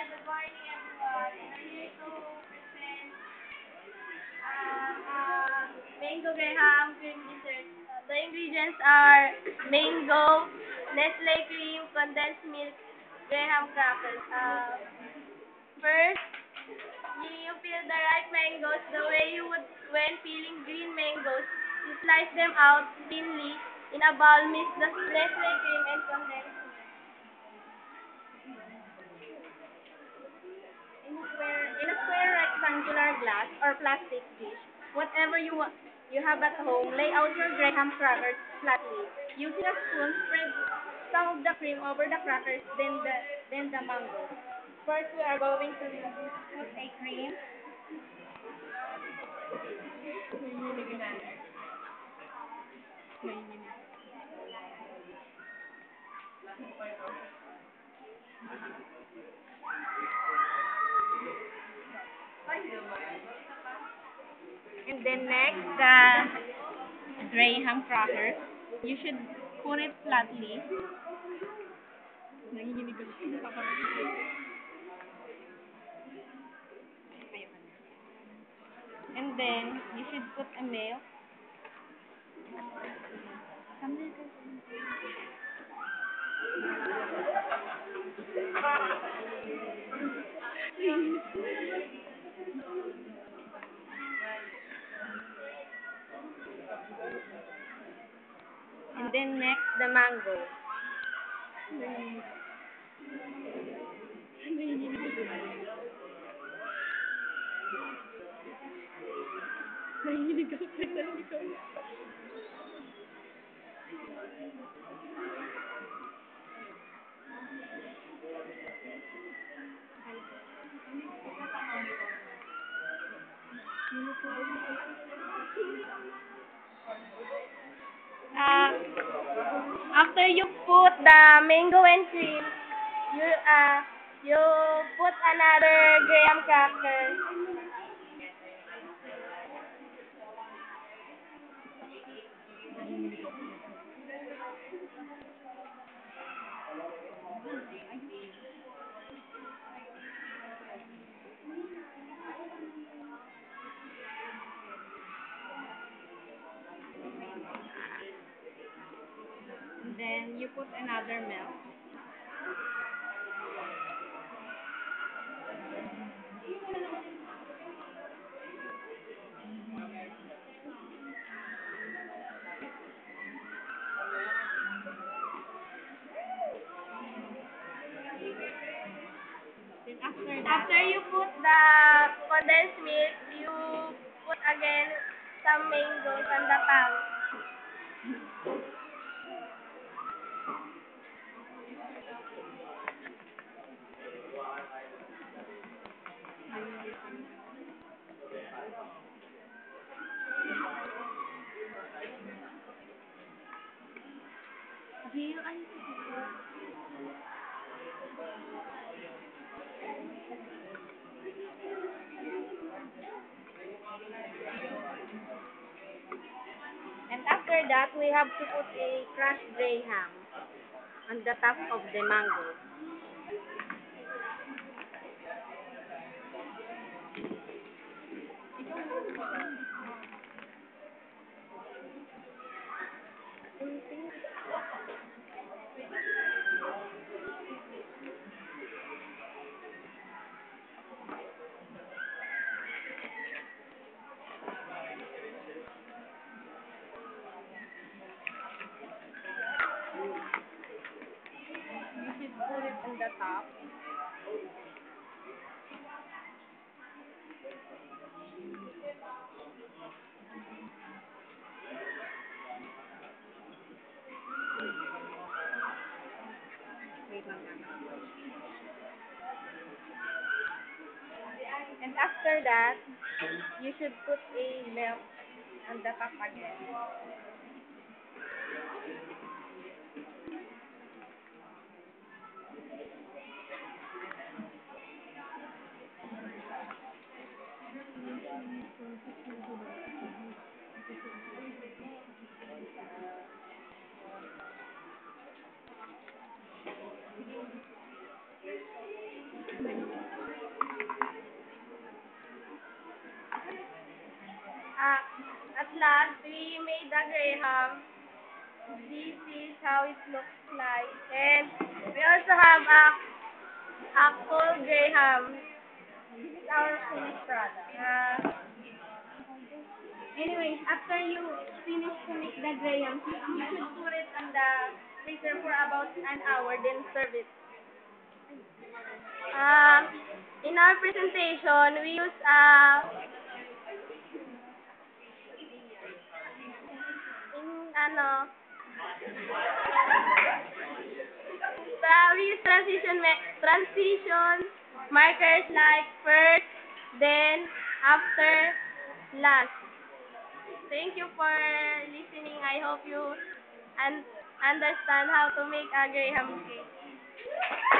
good morning everyone. I'm here to present mango graham cream dessert. The ingredients are mango, Nestle cream, condensed milk, graham crackers. First, you peel the ripe mangoes the way you would when peeling green mangoes. You slice them out thinly. In a bowl, mix the Nestle cream and condensed milk. In a square rectangular glass or plastic dish, whatever you have at home, lay out your graham crackers flatly. Using a spoon, spread some of the cream over the crackers, then the mango. First, we are going to put a cream. And then next, the graham crackers. You should put it flatly. And then you should put a milk. And then next, the mango. Uh, After you put the mango and cream, you put another graham cracker. Then you put another milk. Then after you put the condensed milk, you put again some mangoes on the top. And after that, we have to put a crushed graham on the top of the mango. You should put it on the top. Wait lang lang. And after that, you should put a milk on the top again. Graham. This is how it looks like. And we also have a full Graham. This is our finished product. Anyways, after you finish to make the Graham, you should put it on the freezer for about an hour, then serve it. Um, in our presentation, we use in ano, we use transition markers like first, then, after, last. Thank you for listening. I hope you understand how to make a Graham cake.